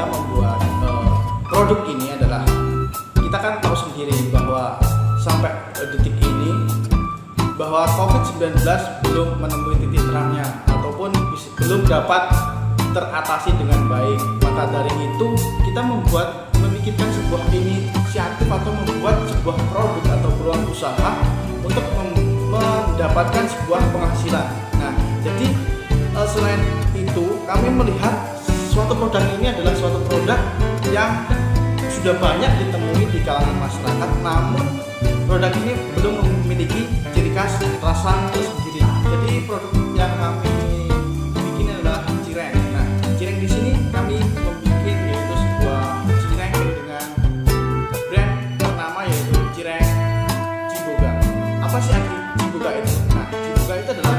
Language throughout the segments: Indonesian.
membuat produk ini adalah kita kan tahu sendiri bahwa sampai detik ini bahwa COVID-19 belum menemui titik terangnya ataupun belum dapat teratasi dengan baik. Maka dari itu kita memikirkan sebuah inisiatif atau membuat sebuah produk atau peluang usaha untuk mendapatkan sebuah penghasilan. Nah, jadi selain itu kami melihat suatu produk ini adalah suatu produk yang sudah banyak ditemui di kalangan masyarakat, namun produk ini belum memiliki ciri khas rasa tersendiri. Jadi produk yang kami bikin adalah cireng. Nah, cireng di sini kami membuat yaitu sebuah cireng dengan brand ternama yaitu cireng Ciboga. Apa sih arti Ciboga itu? Nah, Ciboga itu adalah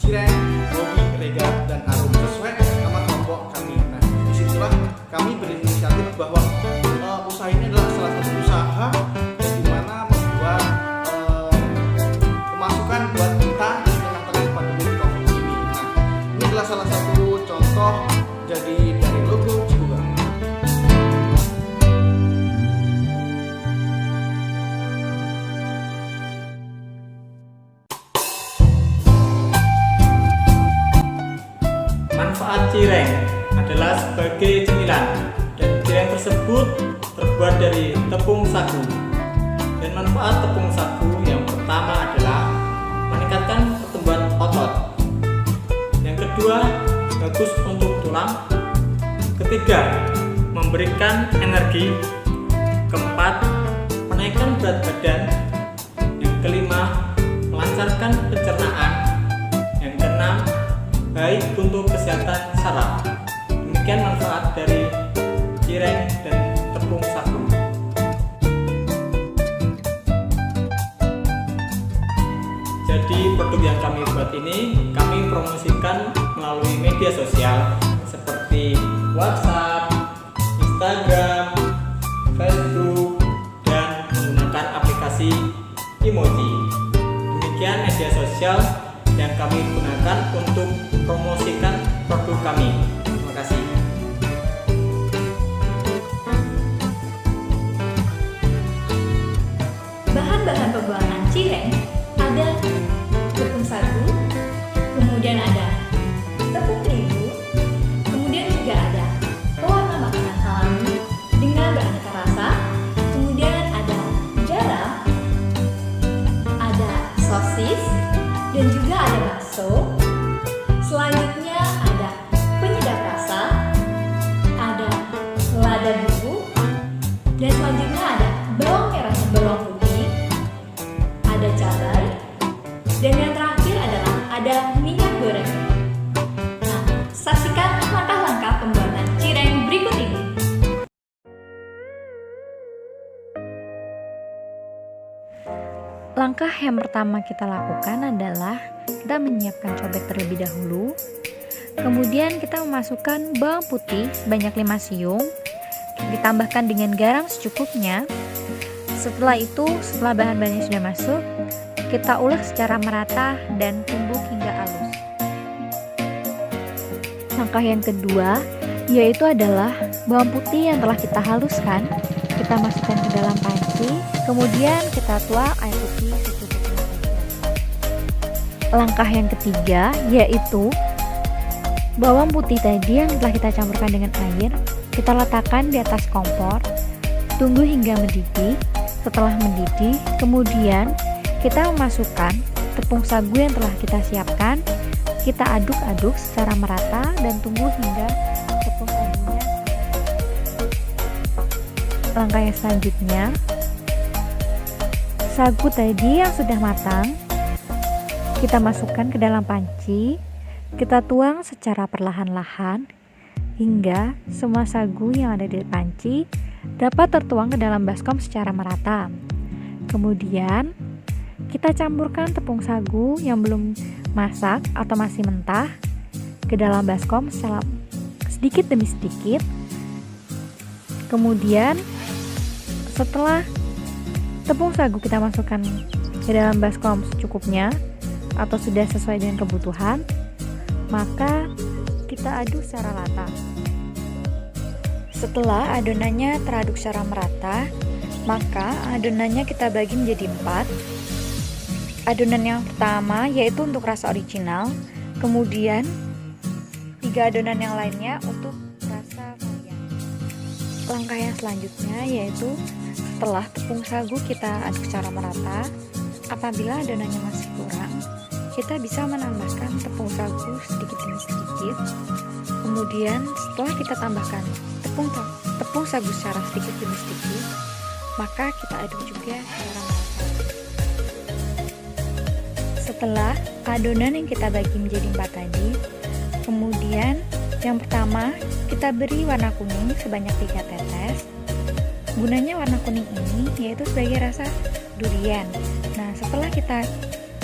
cireng, hobi, rega, dan harum sesuai nama kelompok kami. Nah, disitulah kami berinisiatif bahwa usaha ini adalah salah satu usaha di mana membuat pemasukan buat kita di tengah-tengah pandemi COVID ini. Nah, ini adalah salah satu contoh dari logo Ciboga. Manfaat cireng adalah sebagai cemilan, dan cireng tersebut terbuat dari tepung sagu. Dan manfaat tepung sagu yang pertama adalah meningkatkan pertumbuhan otot. Yang kedua, bagus untuk tulang. Ketiga, memberikan energi. Keempat, menaikkan berat badan. Yang kelima, melancarkan pencernaan. Yang keenam, baik untuk kesehatan saraf. Demikian manfaat dari cireng dan tepung sagu. Jadi produk yang kami buat ini kami promosikan melalui media sosial seperti WhatsApp, Instagram, Facebook, dan menggunakan aplikasi emoji. Demikian media sosial yang kami gunakan untuk promosikan produk kami. Terima kasih. Bahan-bahan pembuatan cireng ada tepung sagu, kemudian ada tepung terigu, kemudian juga ada pewarna makanan alami dengan beraneka rasa, kemudian ada garam, ada sosis, dan juga ada bakso. Selanjutnya ada penyedap rasa, ada lada bumbu, dan selanjutnya ada bawang merah dan bawang putih, ada cabai, dan yang terakhir adalah ada minyak goreng. Nah, saksikan langkah-langkah pembuatan cireng berikut ini. Langkah yang pertama kita lakukan adalah kita menyiapkan cobek terlebih dahulu. Kemudian kita memasukkan bawang putih sebanyak 5 siung, ditambahkan dengan garam secukupnya. Setelah itu, setelah bahan-bahannya sudah masuk, kita ulek secara merata dan tumbuk hingga halus. Langkah yang kedua yaitu adalah bawang putih yang telah kita haluskan, kita masukkan ke dalam panci, kemudian kita tuang air putih secukupnya. Langkah yang ketiga yaitu bawang putih tadi yang telah kita campurkan dengan air, kita letakkan di atas kompor, tunggu hingga mendidih. Setelah mendidih, kemudian kita memasukkan tepung sagu yang telah kita siapkan, kita aduk-aduk secara merata dan tunggu hingga tepung sagunya. Langkah yang selanjutnya, sagu tadi yang sudah matang kita masukkan ke dalam panci, kita tuang secara perlahan-lahan hingga semua sagu yang ada di panci dapat tertuang ke dalam baskom secara merata. Kemudian kita campurkan tepung sagu yang belum masak atau masih mentah ke dalam baskom sedikit demi sedikit. Kemudian setelah tepung sagu kita masukkan ke dalam baskom secukupnya atau sudah sesuai dengan kebutuhan, maka kita aduk secara rata. Setelah adonannya teraduk secara merata, maka adonannya kita bagi menjadi 4. Adonan yang pertama yaitu untuk rasa original, kemudian 3 adonan yang lainnya untuk rasa varian. Langkah yang selanjutnya yaitu setelah tepung sagu kita aduk secara merata, apabila adonannya masih kurang, kita bisa menambahkan tepung sagu sedikit demi sedikit. Kemudian setelah kita tambahkan tepung sagu secara sedikit demi sedikit, maka kita aduk juga secara merata. Setelah adonan yang kita bagi menjadi 4 tadi, kemudian yang pertama kita beri warna kuning sebanyak 3 tetes. Gunanya warna kuning ini yaitu sebagai rasa durian. Nah, setelah kita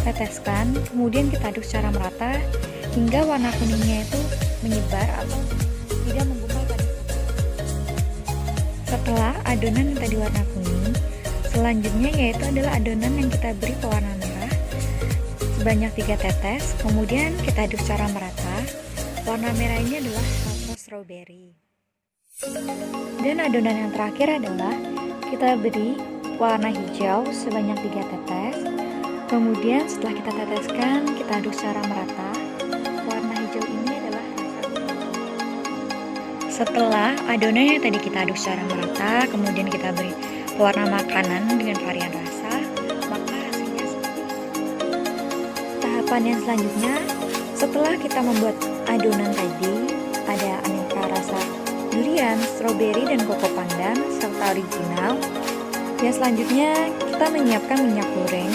teteskan, kemudian kita aduk secara merata hingga warna kuningnya itu menyebar atau tidak menggumpal pada kuku. Setelah adonan yang tadi warna kuning, selanjutnya yaitu adalah adonan yang kita beri pewarna merah sebanyak 3 tetes, kemudian kita aduk secara merata. Warna merah ini adalah rasa strawberry. Dan adonan yang terakhir adalah kita beri warna hijau sebanyak 3 tetes. Kemudian setelah kita teteskan, kita aduk secara merata. Warna hijau ini adalah rasa ungu. Setelah adonan yang tadi kita aduk secara merata, kemudian kita beri pewarna makanan dengan varian rasa, maka hasilnya seperti ini. Tahapan yang selanjutnya, setelah kita membuat adonan tadi, ada aneka rasa durian, stroberi, dan koko pandan serta original. Yang selanjutnya kita menyiapkan minyak goreng.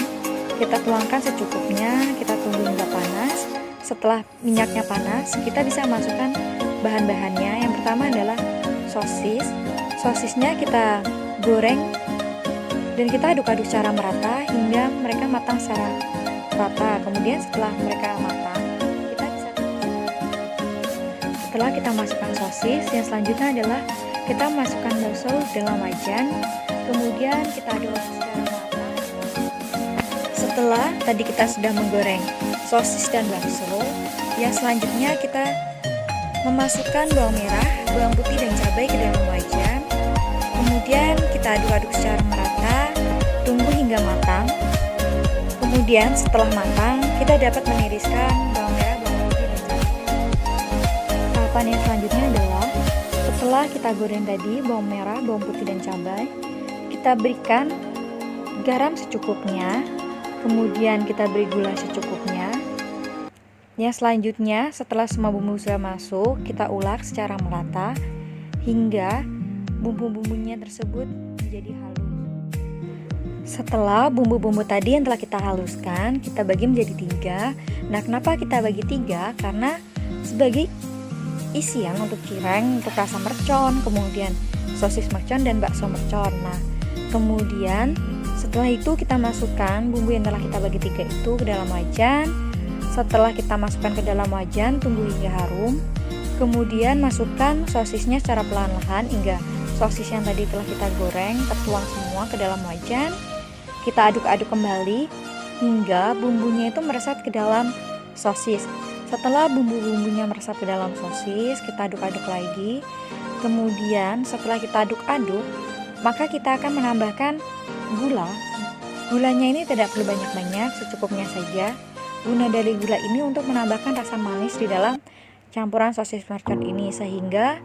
Kita tuangkan secukupnya, kita tunggu hingga panas. Setelah minyaknya panas, kita bisa masukkan bahan-bahannya. Yang pertama adalah sosis. Sosisnya kita goreng dan kita aduk-aduk secara merata hingga mereka matang secara rata. Kemudian setelah mereka matang, kita bisa setelah kita masukkan sosis, yang selanjutnya adalah kita masukkan bakso dalam wajan. Kemudian kita aduk secara merata. Setelah tadi kita sudah menggoreng sosis dan bakso, yang selanjutnya kita memasukkan bawang merah, bawang putih, dan cabai ke dalam wajan. Kemudian kita aduk-aduk secara merata, tunggu hingga matang. Kemudian setelah matang, kita dapat meniriskan bawang merah, bawang putih, dan cabai. Tahapan yang selanjutnya adalah setelah kita goreng tadi bawang merah, bawang putih, dan cabai, kita berikan garam secukupnya. Kemudian kita beri gula secukupnya. Yang selanjutnya, setelah semua bumbu sudah masuk, kita ulek secara merata hingga bumbu-bumbunya tersebut menjadi halus. Setelah bumbu-bumbu tadi yang telah kita haluskan, kita bagi menjadi 3. Nah, kenapa kita bagi 3? Karena sebagai isian untuk cireng, untuk rasa mercon, kemudian sosis mercon dan bakso mercon. Nah, kemudian setelah itu kita masukkan bumbu yang telah kita bagi 3 itu ke dalam wajan. Setelah kita masukkan ke dalam wajan, tunggu hingga harum. Kemudian masukkan sosisnya secara perlahan-lahan hingga sosis yang tadi telah kita goreng tertuang semua ke dalam wajan. Kita aduk-aduk kembali hingga bumbunya itu meresap ke dalam sosis. Setelah bumbu-bumbunya meresap ke dalam sosis, kita aduk-aduk lagi. Kemudian setelah kita aduk-aduk, maka kita akan menambahkan gula. Gulanya ini tidak perlu banyak-banyak, secukupnya saja. Guna dari gula ini untuk menambahkan rasa manis di dalam campuran sosis mercon ini, sehingga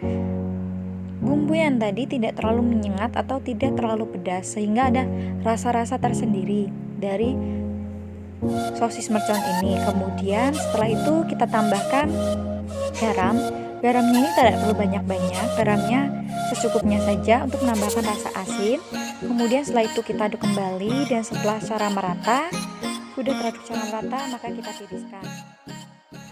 bumbu yang tadi tidak terlalu menyengat atau tidak terlalu pedas, sehingga ada rasa-rasa tersendiri dari sosis mercon ini. Kemudian setelah itu kita tambahkan garam. Garamnya ini tidak perlu banyak-banyak, garamnya secukupnya saja untuk menambahkan rasa asin. Kemudian setelah itu kita aduk kembali, dan setelah secara merata, sudah teraduk secara merata, maka kita tiriskan.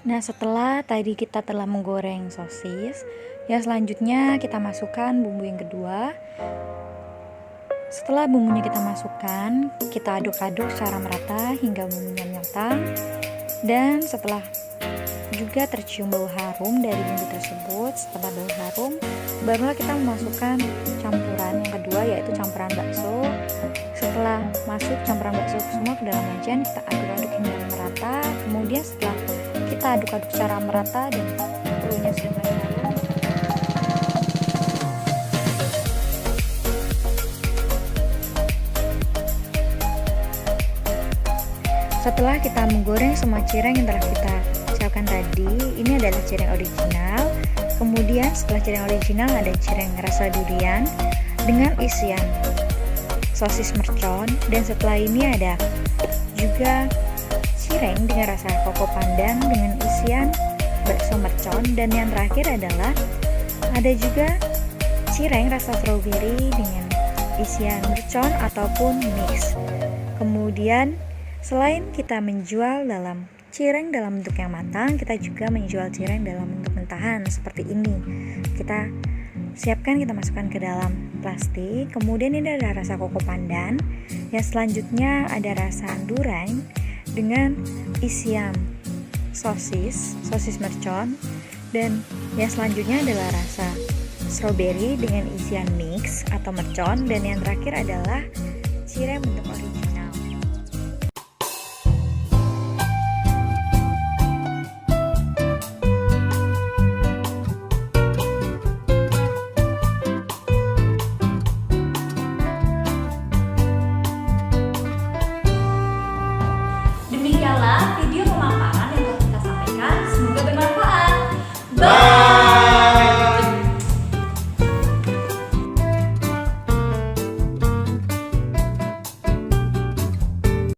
Nah, setelah tadi kita telah menggoreng sosis, yang selanjutnya kita masukkan bumbu yang kedua. Setelah bumbunya kita masukkan, kita aduk-aduk secara merata hingga bumbunya matang. Dan setelah juga tercium bau harum dari bumbu tersebut, setelah bau harum, barulah kita memasukkan campuran yang kedua, yaitu campuran bakso. Setelah masuk campuran bakso semua ke dalam wajan, kita aduk-aduk hingga merata. Kemudian setelah kita aduk-aduk secara merata dan baunya sudah mulai harum, Setelah kita menggoreng semua cireng yang telah kita siapkan tadi, ini adalah cireng original. Kemudian setelah cireng original ada cireng rasa durian dengan isian sosis mercon, dan setelah ini ada juga cireng dengan rasa koko pandan dengan isian bakso mercon, dan yang terakhir adalah ada juga cireng rasa strawberry dengan isian mercon ataupun mix. Kemudian selain kita menjual dalam cireng dalam bentuk yang matang, kita juga menjual cireng dalam bentuk mentahan seperti ini. Kita siapkan, kita masukkan ke dalam plastik. Kemudian ini ada rasa koko pandan. Yang selanjutnya ada rasa durian dengan isian sosis mercon, dan yang selanjutnya adalah rasa strawberry dengan isian mix atau mercon, dan yang terakhir adalah cireng bentuk original. Demikianlah video pemaparan yang telah kita sampaikan. Semoga bermanfaat. Bye.